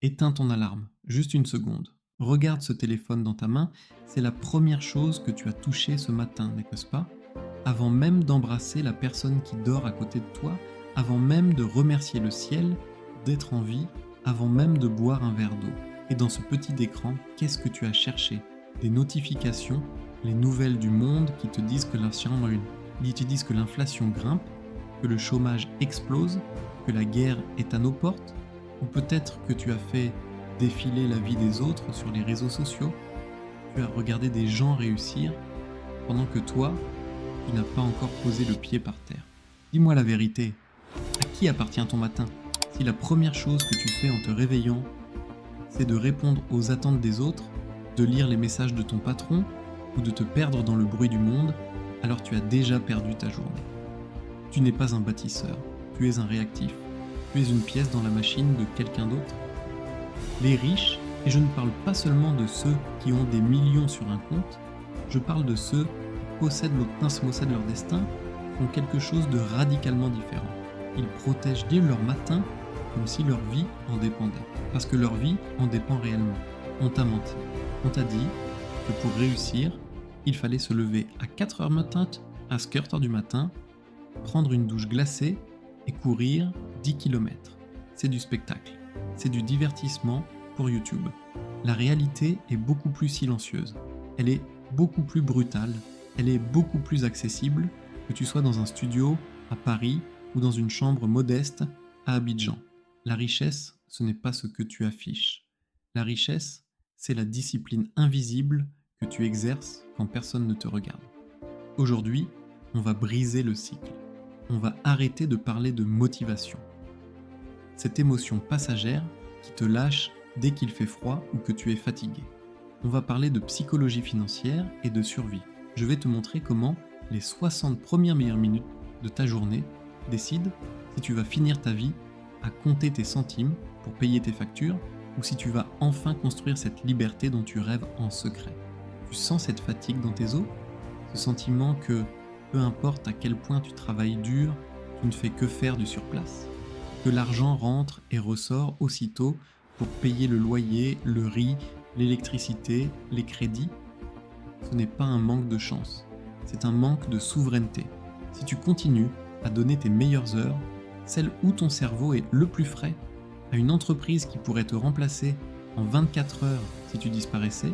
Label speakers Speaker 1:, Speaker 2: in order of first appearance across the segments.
Speaker 1: Éteins ton alarme, juste une seconde. Regarde ce téléphone dans ta main, c'est la première chose que tu as touchée ce matin, n'est-ce pas? Avant même d'embrasser la personne qui dort à côté de toi, avant même de remercier le ciel, d'être en vie, avant même de boire un verre d'eau. Et dans ce petit écran, qu'est-ce que tu as cherché? Des notifications, les nouvelles du monde qui te disent que l'inflation grimpe, que le chômage explose, que la guerre est à nos portes? Ou peut-être que tu as fait défiler la vie des autres sur les réseaux sociaux? Tu as regardé des gens réussir pendant que toi, tu n'as pas encore posé le pied par terre. Dis-moi la vérité, à qui appartient ton matin? Si la première chose que tu fais en te réveillant, c'est de répondre aux attentes des autres, de lire les messages de ton patron ou de te perdre dans le bruit du monde, alors tu as déjà perdu ta journée. Tu n'es pas un bâtisseur, tu es un réactif. Tu es une pièce dans la machine de quelqu'un d'autre. Les riches, et je ne parle pas seulement de ceux qui ont des millions sur un compte, je parle de ceux qui possèdent l'obtince-maussa de leur destin, font quelque chose de radicalement différent. Ils protègent leur matin comme si leur vie en dépendait. Parce que leur vie en dépend réellement. On t'a menti. On t'a dit que pour réussir, il fallait se lever à 4h matin, à 5h du matin, prendre une douche glacée et courir 10 km. C'est du spectacle. C'est du divertissement pour YouTube. La réalité est beaucoup plus silencieuse. Elle est beaucoup plus brutale. Elle est beaucoup plus accessible que tu sois dans un studio à Paris ou dans une chambre modeste à Abidjan. La richesse, ce n'est pas ce que tu affiches. La richesse, c'est la discipline invisible que tu exerces quand personne ne te regarde. Aujourd'hui, on va briser le cycle. On va arrêter de parler de motivation. Cette émotion passagère qui te lâche dès qu'il fait froid ou que tu es fatigué. On va parler de psychologie financière et de survie. Je vais te montrer comment les 60 premières meilleures minutes de ta journée décident si tu vas finir ta vie à compter tes centimes pour payer tes factures ou si tu vas enfin construire cette liberté dont tu rêves en secret. Tu sens cette fatigue dans tes os? Ce sentiment que peu importe à quel point tu travailles dur, tu ne fais que faire du surplace. Que l'argent rentre et ressort aussitôt pour payer le loyer, le riz, l'électricité, les crédits. Ce n'est pas un manque de chance, c'est un manque de souveraineté. Si tu continues à donner tes meilleures heures, celles où ton cerveau est le plus frais, à une entreprise qui pourrait te remplacer en 24 heures si tu disparaissais,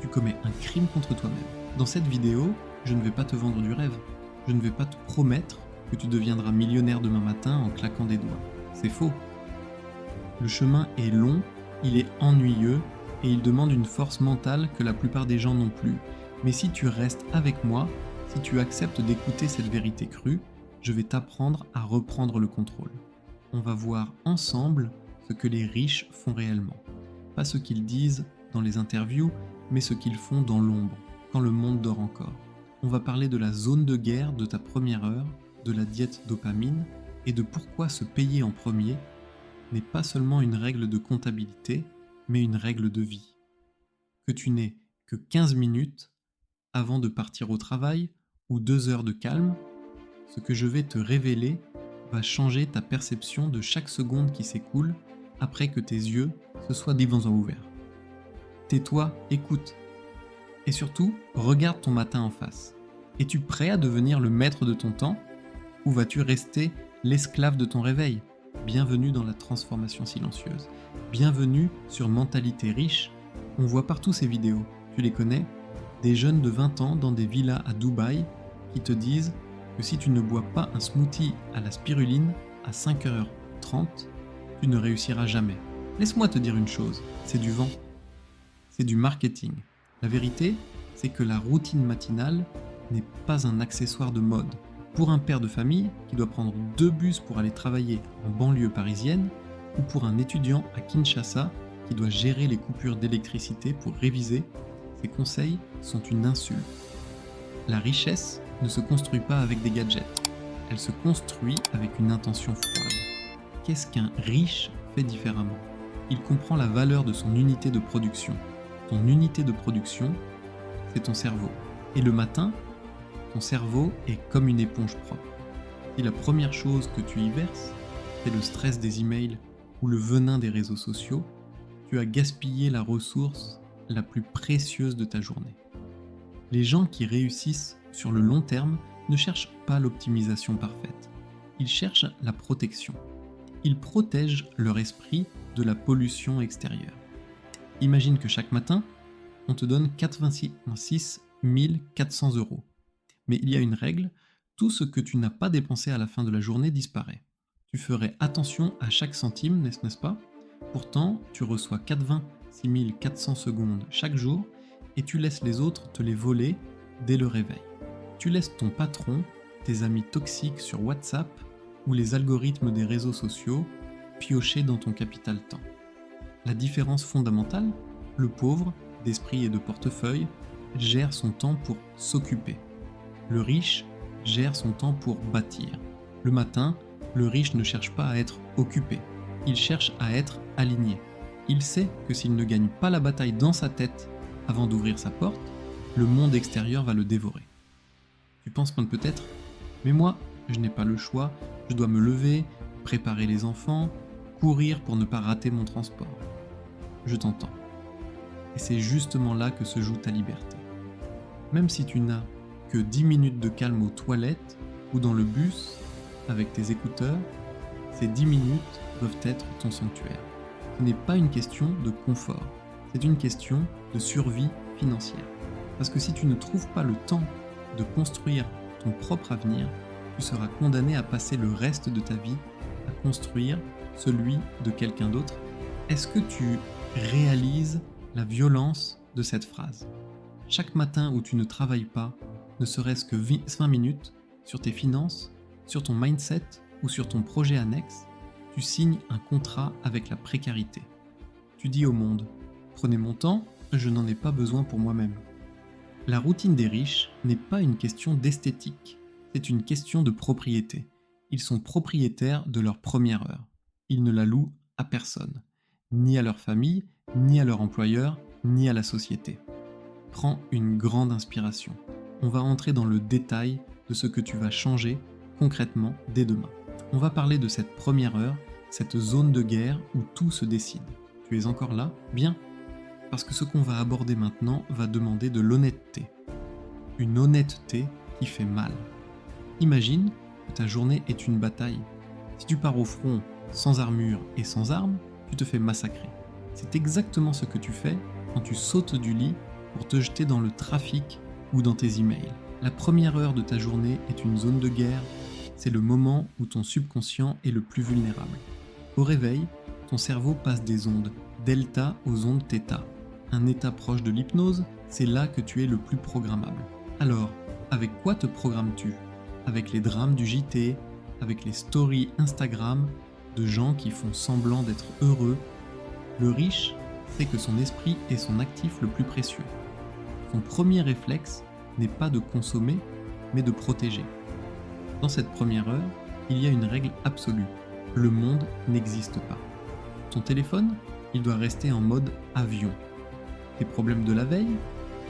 Speaker 1: tu commets un crime contre toi-même. Dans cette vidéo, je ne vais pas te vendre du rêve. Je ne vais pas te promettre que tu deviendras millionnaire demain matin en claquant des doigts. C'est faux. Le chemin est long, il est ennuyeux et il demande une force mentale que la plupart des gens n'ont plus. Mais si tu restes avec moi, si tu acceptes d'écouter cette vérité crue, je vais t'apprendre à reprendre le contrôle. On va voir ensemble ce que les riches font réellement. Pas ce qu'ils disent dans les interviews, mais ce qu'ils font dans l'ombre, quand le monde dort encore. On va parler de la zone de guerre de ta première heure, de la diète dopamine et de pourquoi se payer en premier n'est pas seulement une règle de comptabilité, mais une règle de vie. Que tu n'aies que 15 minutes avant de partir au travail ou 2 heures de calme, ce que je vais te révéler va changer ta perception de chaque seconde qui s'écoule après que tes yeux se soient devant ouverts. Tais-toi, écoute. Et surtout, regarde ton matin en face. Es-tu prêt à devenir le maître de ton temps? Ou vas-tu rester l'esclave de ton réveil? Bienvenue dans la transformation silencieuse. Bienvenue sur Mentalité Riche. On voit partout ces vidéos. Tu les connais? Des jeunes de 20 ans dans des villas à Dubaï qui te disent que si tu ne bois pas un smoothie à la spiruline à 5h30, tu ne réussiras jamais. Laisse-moi te dire une chose, c'est du vent. C'est du marketing. La vérité, c'est que la routine matinale n'est pas un accessoire de mode. Pour un père de famille qui doit prendre 2 bus pour aller travailler en banlieue parisienne, ou pour un étudiant à Kinshasa qui doit gérer les coupures d'électricité pour réviser, ces conseils sont une insulte. La richesse ne se construit pas avec des gadgets, elle se construit avec une intention froide. Qu'est-ce qu'un riche fait différemment? Il comprend la valeur de son unité de production. Ton unité de production, c'est ton cerveau. Et le matin, ton cerveau est comme une éponge propre. Si la première chose que tu y verses, c'est le stress des emails ou le venin des réseaux sociaux, tu as gaspillé la ressource la plus précieuse de ta journée. Les gens qui réussissent sur le long terme ne cherchent pas l'optimisation parfaite. Ils cherchent la protection. Ils protègent leur esprit de la pollution extérieure. Imagine que chaque matin, on te donne 86 400 €. Mais il y a une règle, tout ce que tu n'as pas dépensé à la fin de la journée disparaît. Tu ferais attention à chaque centime, n'est-ce pas? Pourtant, tu reçois 86 400 secondes chaque jour et tu laisses les autres te les voler dès le réveil. Tu laisses ton patron, tes amis toxiques sur WhatsApp ou les algorithmes des réseaux sociaux piocher dans ton capital temps. La différence fondamentale, le pauvre, d'esprit et de portefeuille, gère son temps pour s'occuper. Le riche gère son temps pour bâtir. Le matin, le riche ne cherche pas à être occupé, il cherche à être aligné. Il sait que s'il ne gagne pas la bataille dans sa tête avant d'ouvrir sa porte, le monde extérieur va le dévorer. Tu penses peut-être, mais moi, je n'ai pas le choix, je dois me lever, préparer les enfants, courir pour ne pas rater mon transport. Je t'entends. Et c'est justement là que se joue ta liberté. Même si tu n'as que 10 minutes de calme aux toilettes ou dans le bus avec tes écouteurs, ces 10 minutes doivent être ton sanctuaire. Ce n'est pas une question de confort, c'est une question de survie financière. Parce que si tu ne trouves pas le temps de construire ton propre avenir, tu seras condamné à passer le reste de ta vie à construire celui de quelqu'un d'autre. Est-ce que tu réalises la violence de cette phrase? Chaque matin où tu ne travailles pas, ne serait-ce que 20 minutes, sur tes finances, sur ton mindset ou sur ton projet annexe, tu signes un contrat avec la précarité. Tu dis au monde, prenez mon temps, je n'en ai pas besoin pour moi-même. La routine des riches n'est pas une question d'esthétique, c'est une question de propriété. Ils sont propriétaires de leur première heure. Ils ne la louent à personne, ni à leur famille, ni à leur employeur, ni à la société. Prends une grande inspiration. On va entrer dans le détail de ce que tu vas changer concrètement dès demain. On va parler de cette première heure, cette zone de guerre où tout se décide. Tu es encore là? Bien. Parce que ce qu'on va aborder maintenant va demander de l'honnêteté. Une honnêteté qui fait mal. Imagine que ta journée est une bataille. Si tu pars au front sans armure et sans armes, tu te fais massacrer. C'est exactement ce que tu fais quand tu sautes du lit pour te jeter dans le trafic ou dans tes emails. La première heure de ta journée est une zone de guerre, c'est le moment où ton subconscient est le plus vulnérable. Au réveil, ton cerveau passe des ondes delta aux ondes θ. Un état proche de l'hypnose, c'est là que tu es le plus programmable. Alors, avec quoi te programmes-tu? Avec les drames du JT, avec les stories Instagram de gens qui font semblant d'être heureux. Le riche sait que son esprit est son actif le plus précieux. Son premier réflexe n'est pas de consommer, mais de protéger. Dans cette première heure, il y a une règle absolue. Le monde n'existe pas. Ton téléphone, il doit rester en mode avion. Tes problèmes de la veille,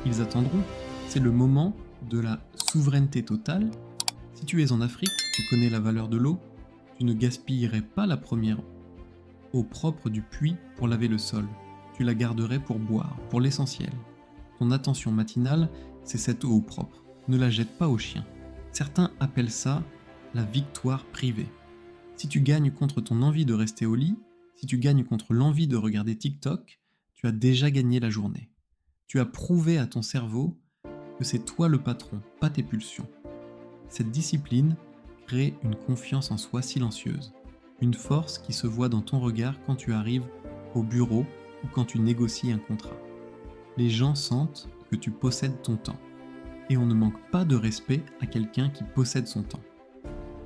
Speaker 1: ils attendront. C'est le moment de la souveraineté totale. Si tu es en Afrique, tu connais la valeur de l'eau, tu ne gaspillerais pas la première eau propre du puits pour laver le sol. Tu la garderais pour boire, pour l'essentiel. Ton attention matinale, c'est cette eau propre. Ne la jette pas aux chiens. Certains appellent ça la victoire privée. Si tu gagnes contre ton envie de rester au lit, si tu gagnes contre l'envie de regarder TikTok, tu as déjà gagné la journée. Tu as prouvé à ton cerveau que c'est toi le patron, pas tes pulsions. Cette discipline crée une confiance en soi silencieuse, une force qui se voit dans ton regard quand tu arrives au bureau ou quand tu négocies un contrat. Les gens sentent que tu possèdes ton temps, et on ne manque pas de respect à quelqu'un qui possède son temps.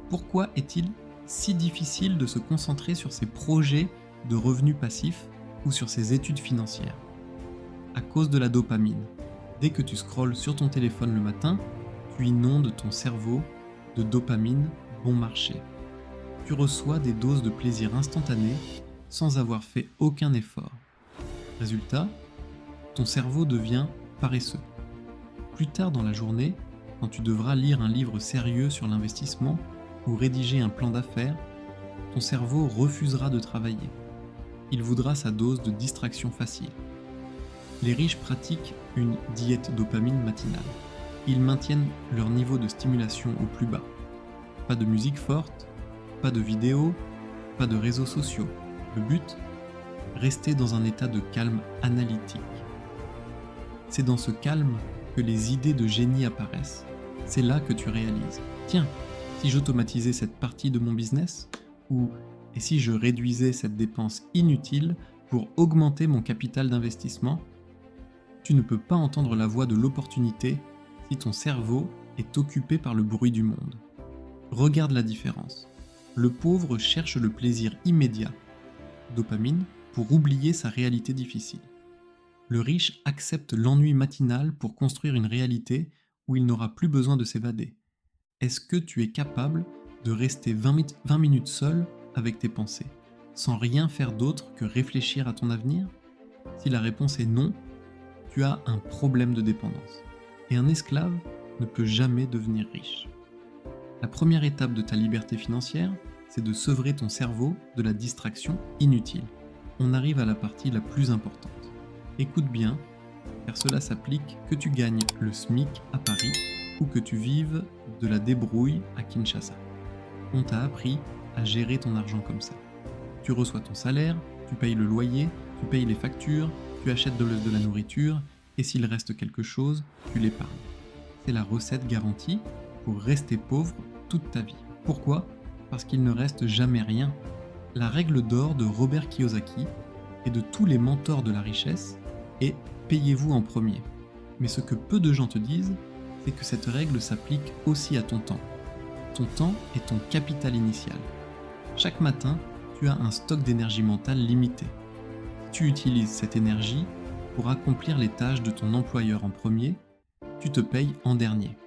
Speaker 1: Pourquoi est-il si difficile de se concentrer sur ses projets de revenus passifs ou sur ses études financières? À cause de la dopamine. Dès que tu scrolles sur ton téléphone le matin, tu inondes ton cerveau de dopamine bon marché. Tu reçois des doses de plaisir instantané sans avoir fait aucun effort. Résultat, ton cerveau devient paresseux. Plus tard dans la journée, quand tu devras lire un livre sérieux sur l'investissement ou rédiger un plan d'affaires, ton cerveau refusera de travailler. il voudra sa dose de distraction facile. Les riches pratiquent une diète dopamine matinale. Ils maintiennent leur niveau de stimulation au plus bas. Pas de musique forte, pas de vidéos, pas de réseaux sociaux. Le but ? Rester dans un état de calme analytique. C'est dans ce calme que les idées de génie apparaissent. C'est là que tu réalises. Tiens, si j'automatisais cette partie de mon business ? Ou et si je réduisais cette dépense inutile pour augmenter mon capital d'investissement ? Tu ne peux pas entendre la voix de l'opportunité si ton cerveau est occupé par le bruit du monde. Regarde la différence. Le pauvre cherche le plaisir immédiat, dopamine, pour oublier sa réalité difficile. Le riche accepte l'ennui matinal pour construire une réalité où il n'aura plus besoin de s'évader. Est-ce que tu es capable de rester 20 minutes seul avec tes pensées, sans rien faire d'autre que réfléchir à ton avenir ? Si la réponse est non, tu as un problème de dépendance. Et un esclave ne peut jamais devenir riche. La première étape de ta liberté financière, c'est de sevrer ton cerveau de la distraction inutile. On arrive à la partie la plus importante. Écoute bien, car cela s'applique que tu gagnes le SMIC à Paris ou que tu vives de la débrouille à Kinshasa. On t'a appris à gérer ton argent comme ça. Tu reçois ton salaire, tu payes le loyer, tu payes les factures, tu achètes de la nourriture, et s'il reste quelque chose, tu l'épargnes. C'est la recette garantie pour rester pauvre toute ta vie. Pourquoi ? Parce qu'il ne reste jamais rien. La règle d'or de Robert Kiyosaki et de tous les mentors de la richesse est « payez-vous en premier ». Mais ce que peu de gens te disent, c'est que cette règle s'applique aussi à ton temps. Ton temps est ton capital initial. Chaque matin, tu as un stock d'énergie mentale limité. Tu utilises cette énergie pour accomplir les tâches de ton employeur en premier, tu te payes en dernier.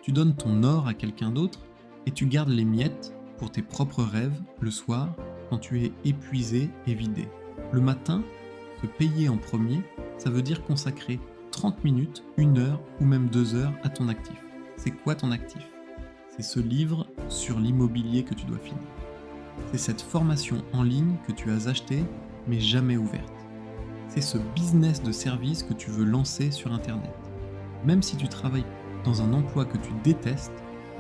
Speaker 1: Tu donnes ton or à quelqu'un d'autre et tu gardes les miettes pour tes propres rêves le soir quand tu es épuisé et vidé. Le matin, se payer en premier, ça veut dire consacrer 30 minutes, 1 heure ou même 2 heures à ton actif. C'est quoi ton actif ? C'est ce livre sur l'immobilier que tu dois finir. C'est cette formation en ligne que tu as achetée mais jamais ouverte. C'est ce business de service que tu veux lancer sur Internet. Même si tu travailles dans un emploi que tu détestes,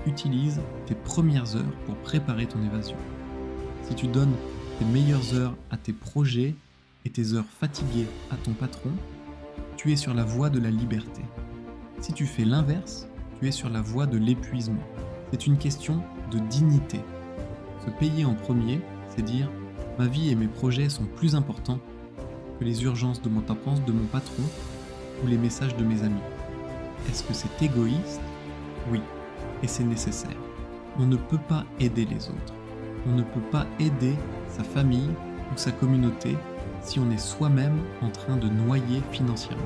Speaker 1: utilise tes premières heures pour préparer ton évasion. Si tu donnes tes meilleures heures à tes projets et tes heures fatiguées à ton patron, tu es sur la voie de la liberté. Si tu fais l'inverse, tu es sur la voie de l'épuisement. C'est une question de dignité. Se payer en premier, c'est dire « ma vie et mes projets sont plus importants que les urgences de mon patron ou les messages de mes amis ». Est-ce que c'est égoïste ? Oui, et c'est nécessaire. On ne peut pas aider les autres. On ne peut pas aider sa famille ou sa communauté si on est soi-même en train de noyer financièrement.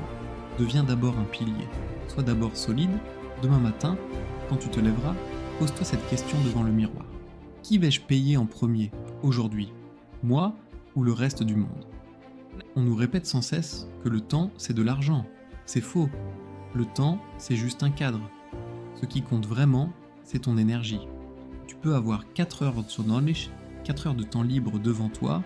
Speaker 1: Deviens d'abord un pilier. Sois d'abord solide. Demain matin, quand tu te lèveras, pose-toi cette question devant le miroir. Qui vais-je payer en premier, aujourd'hui ? Moi ou le reste du monde ? On nous répète sans cesse que le temps, c'est de l'argent. C'est faux. Le temps, c'est juste un cadre. Ce qui compte vraiment, c'est ton énergie. Tu peux avoir 4 heures de sonolish, 4 heures de temps libre devant toi.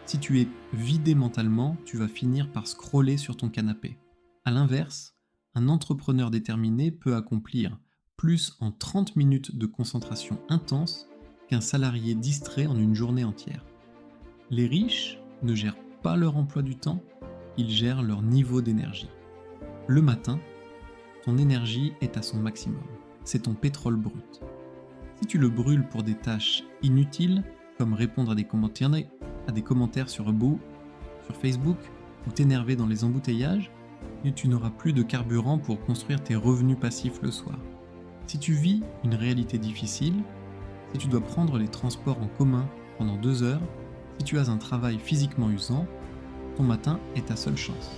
Speaker 1: Si tu es vidé mentalement, tu vas finir par scroller sur ton canapé. A l'inverse, un entrepreneur déterminé peut accomplir plus en 30 minutes de concentration intense qu'un salarié distrait en une journée entière. Les riches ne gèrent pas leur emploi du temps, ils gèrent leur niveau d'énergie. Le matin, ton énergie est à son maximum. C'est ton pétrole brut. Si tu le brûles pour des tâches inutiles, comme répondre à des commentaires sur Facebook, ou t'énerver dans les embouteillages, tu n'auras plus de carburant pour construire tes revenus passifs le soir. Si tu vis une réalité difficile, si tu dois prendre les transports en commun pendant 2 heures, si tu as un travail physiquement usant, ton matin est ta seule chance.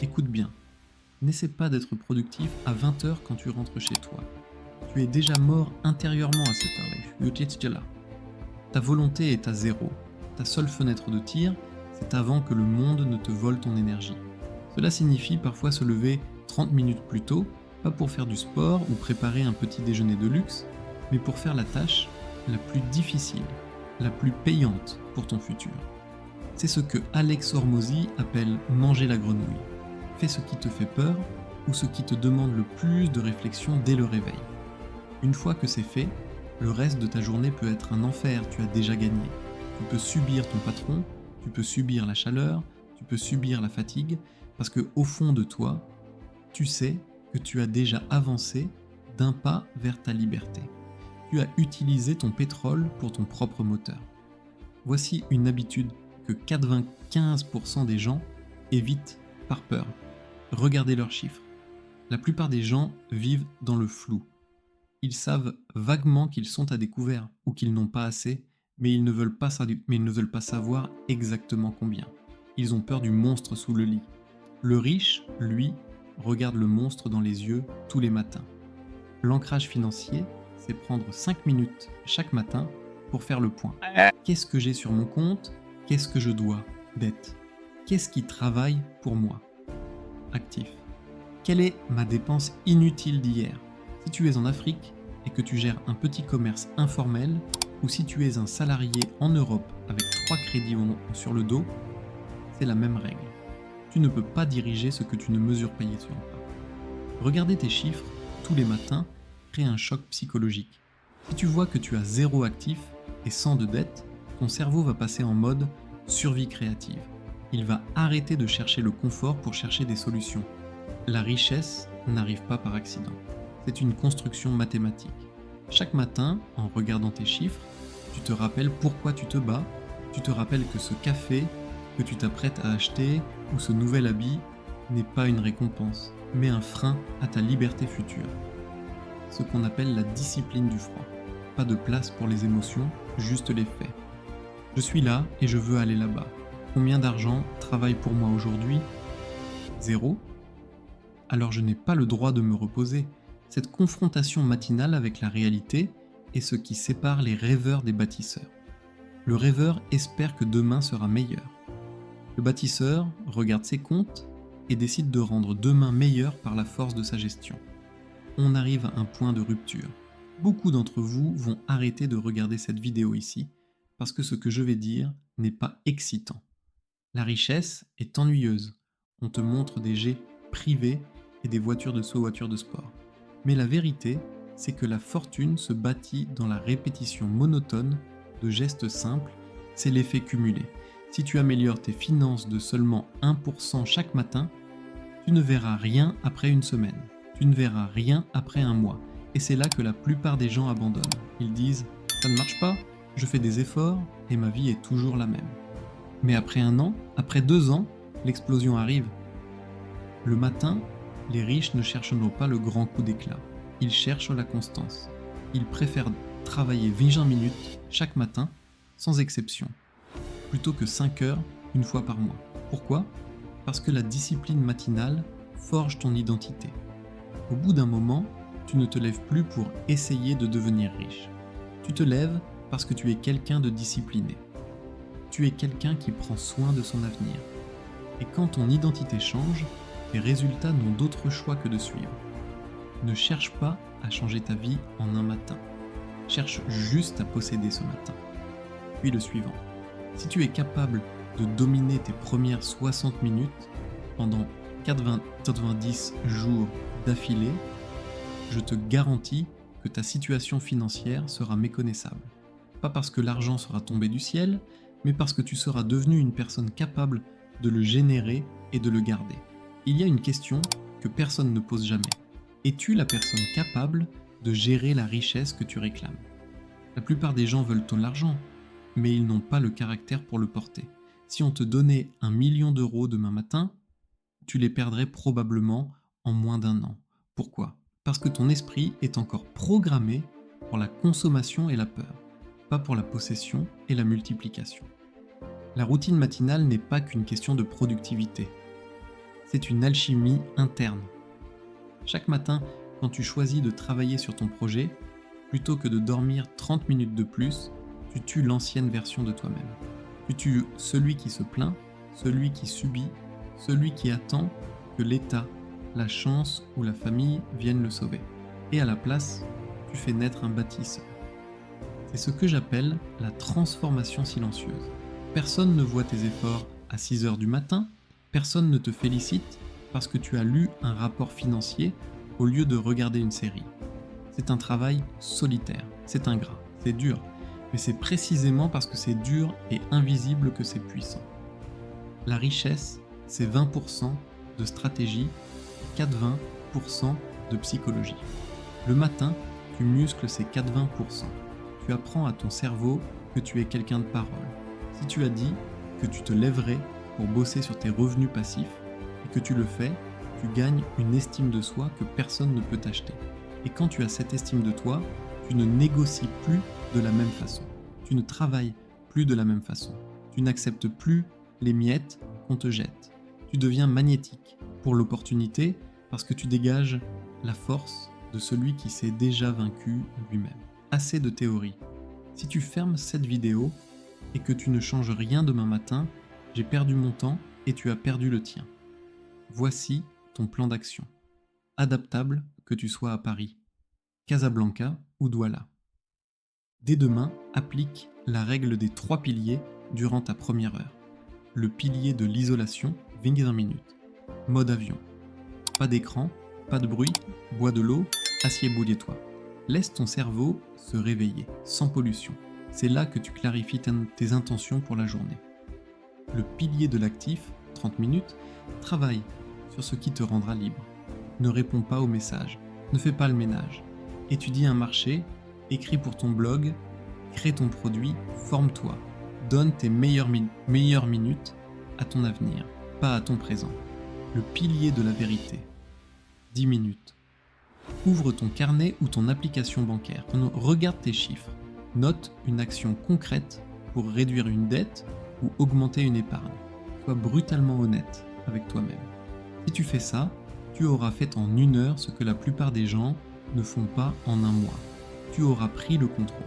Speaker 1: Écoute bien. N'essaie pas d'être productif à 20h quand tu rentres chez toi. Tu es déjà mort intérieurement à cette heure-là. Ta volonté est à zéro. Ta seule fenêtre de tir, c'est avant que le monde ne te vole ton énergie. Cela signifie parfois se lever 30 minutes plus tôt, pas pour faire du sport ou préparer un petit déjeuner de luxe, mais pour faire la tâche la plus difficile, la plus payante pour ton futur. C'est ce que Alex Hormozy appelle manger la grenouille. Fais ce qui te fait peur ou ce qui te demande le plus de réflexion dès le réveil. Une fois que c'est fait, le reste de ta journée peut être un enfer, tu as déjà gagné. Tu peux subir ton patron, tu peux subir la chaleur, tu peux subir la fatigue, parce que au fond de toi, tu sais que tu as déjà avancé d'un pas vers ta liberté. Tu as utilisé ton pétrole pour ton propre moteur. Voici une habitude que 95% des gens évitent par peur. Regardez leurs chiffres. La plupart des gens vivent dans le flou. Ils savent vaguement qu'ils sont à découvert ou qu'ils n'ont pas assez, mais ils ne veulent pas savoir exactement combien. Ils ont peur du monstre sous le lit. Le riche, lui, regarde le monstre dans les yeux tous les matins. L'ancrage financier, c'est prendre 5 minutes chaque matin pour faire le point. Qu'est-ce que j'ai sur mon compte ? Qu'est-ce que je dois d'être ? Qu'est-ce qui travaille pour moi ? Actif. Quelle est ma dépense inutile d'hier ? Si tu es en Afrique et que tu gères un petit commerce informel, ou si tu es un salarié en Europe avec 3 crédits sur le dos, c'est la même règle. Tu ne peux pas diriger ce que tu ne mesures pas sur pas. Regarder tes chiffres tous les matins crée un choc psychologique. Si tu vois que tu as 0 actif et 100 de dette, ton cerveau va passer en mode survie créative. Il va arrêter de chercher le confort pour chercher des solutions. La richesse n'arrive pas par accident. C'est une construction mathématique. Chaque matin, en regardant tes chiffres, tu te rappelles pourquoi tu te bats, tu te rappelles que ce café que tu t'apprêtes à acheter ou ce nouvel habit n'est pas une récompense, mais un frein à ta liberté future. Ce qu'on appelle la discipline du froid. Pas de place pour les émotions, juste les faits. Je suis là et je veux aller là-bas. Combien d'argent travaille pour moi aujourd'hui ? 0 ? Alors je n'ai pas le droit de me reposer. Cette confrontation matinale avec la réalité est ce qui sépare les rêveurs des bâtisseurs. Le rêveur espère que demain sera meilleur. Le bâtisseur regarde ses comptes et décide de rendre demain meilleur par la force de sa gestion. On arrive à un point de rupture. Beaucoup d'entre vous vont arrêter de regarder cette vidéo ici, parce que ce que je vais dire n'est pas excitant. La richesse est ennuyeuse. On te montre des jets privés et des voitures de sport. Mais la vérité, c'est que la fortune se bâtit dans la répétition monotone de gestes simples, c'est l'effet cumulé. Si tu améliores tes finances de seulement 1% chaque matin, tu ne verras rien après une semaine. Tu ne verras rien après un mois. Et c'est là que la plupart des gens abandonnent. Ils disent « ça ne marche pas, je fais des efforts et ma vie est toujours la même ». Mais après 1 an, après 2 ans, l'explosion arrive. Le matin, les riches ne chercheront pas le grand coup d'éclat. Ils cherchent la constance. Ils préfèrent travailler 20 minutes chaque matin, sans exception, plutôt que 5 heures une fois par mois. Pourquoi ? Parce que la discipline matinale forge ton identité. Au bout d'un moment, tu ne te lèves plus pour essayer de devenir riche. Tu te lèves parce que tu es quelqu'un de discipliné. Tu es quelqu'un qui prend soin de son avenir. Et quand ton identité change, tes résultats n'ont d'autre choix que de suivre. Ne cherche pas à changer ta vie en un matin. Cherche juste à posséder ce matin. Puis le suivant. Si tu es capable de dominer tes premières 60 minutes pendant 90 jours d'affilée, je te garantis que ta situation financière sera méconnaissable. Pas parce que l'argent sera tombé du ciel, mais parce que tu seras devenu une personne capable de le générer et de le garder. Il y a une question que personne ne pose jamais. Es-tu la personne capable de gérer la richesse que tu réclames ? La plupart des gens veulent ton argent, mais ils n'ont pas le caractère pour le porter. Si on te donnait 1 million d'euros demain matin, tu les perdrais probablement en moins d'1 an. Pourquoi ? Parce que ton esprit est encore programmé pour la consommation et la peur, pas pour la possession et la multiplication. La routine matinale n'est pas qu'une question de productivité. C'est une alchimie interne. Chaque matin, quand tu choisis de travailler sur ton projet, plutôt que de dormir 30 minutes de plus, tu tues l'ancienne version de toi-même. Tu tues celui qui se plaint, celui qui subit, celui qui attend que l'État, la chance ou la famille viennent le sauver. Et à la place, tu fais naître un bâtisseur. C'est ce que j'appelle la transformation silencieuse. Personne ne voit tes efforts à 6 heures du matin, personne ne te félicite parce que tu as lu un rapport financier au lieu de regarder une série. C'est un travail solitaire, c'est ingrat, c'est dur, mais c'est précisément parce que c'est dur et invisible que c'est puissant. La richesse, c'est 20% de stratégie, 80% de psychologie. Le matin, tu muscles ces 20%. Tu apprends à ton cerveau que tu es quelqu'un de parole. Si tu as dit que tu te lèverais pour bosser sur tes revenus passifs et que tu le fais, tu gagnes une estime de soi que personne ne peut t'acheter. Et quand tu as cette estime de toi, tu ne négocies plus de la même façon. Tu ne travailles plus de la même façon. Tu n'acceptes plus les miettes qu'on te jette. Tu deviens magnétique pour l'opportunité parce que tu dégages la force de celui qui s'est déjà vaincu lui-même. Assez de théorie. Si tu fermes cette vidéo et que tu ne changes rien demain matin, j'ai perdu mon temps et tu as perdu le tien. Voici ton plan d'action. Adaptable que tu sois à Paris, Casablanca ou Douala. Dès demain, applique la règle des 3 piliers durant ta première heure. Le pilier de l'isolation, 20 minutes. Mode avion. Pas d'écran, pas de bruit, bois de l'eau, assieds-boulier-toi. Laisse ton cerveau se réveiller, sans pollution. C'est là que tu clarifies tes intentions pour la journée. Le pilier de l'actif, 30 minutes, travaille sur ce qui te rendra libre. Ne réponds pas aux messages, ne fais pas le ménage. Étudie un marché, écris pour ton blog, crée ton produit, forme-toi. Donne tes meilleures minutes à ton avenir, pas à ton présent. Le pilier de la vérité, 10 minutes. Ouvre ton carnet ou ton application bancaire. Regarde tes chiffres. Note une action concrète pour réduire une dette ou augmenter une épargne. Sois brutalement honnête avec toi-même. Si tu fais ça, tu auras fait en 1 heure ce que la plupart des gens ne font pas en 1 mois. Tu auras pris le contrôle.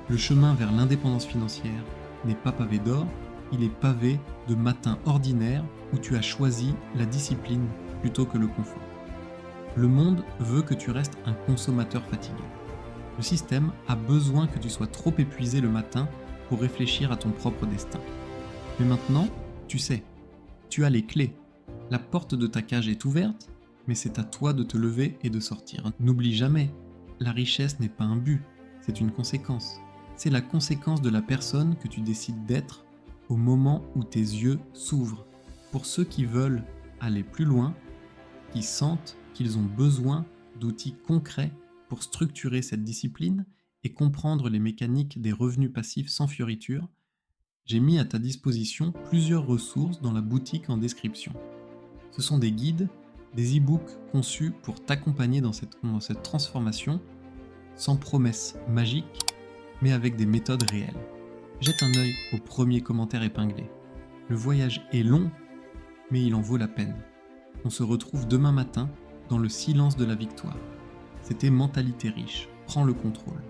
Speaker 1: Le chemin vers l'indépendance financière n'est pas pavé d'or, il est pavé de matins ordinaires où tu as choisi la discipline plutôt que le confort. Le monde veut que tu restes un consommateur fatigué. Le système a besoin que tu sois trop épuisé le matin pour réfléchir à ton propre destin. Mais maintenant, tu sais, tu as les clés. La porte de ta cage est ouverte, mais c'est à toi de te lever et de sortir. N'oublie jamais, la richesse n'est pas un but, c'est une conséquence. C'est la conséquence de la personne que tu décides d'être au moment où tes yeux s'ouvrent. Pour ceux qui veulent aller plus loin, qui sentent qu'ils ont besoin d'outils concrets pour structurer cette discipline et comprendre les mécaniques des revenus passifs sans fioriture, j'ai mis à ta disposition plusieurs ressources dans la boutique en description. Ce sont des guides, des e-books conçus pour t'accompagner dans cette transformation, sans promesses magiques, mais avec des méthodes réelles. Jette un œil au premier commentaire épinglé. Le voyage est long, mais il en vaut la peine. On se retrouve demain matin dans le silence de la victoire. C'était Mentalité riche. Prends le contrôle.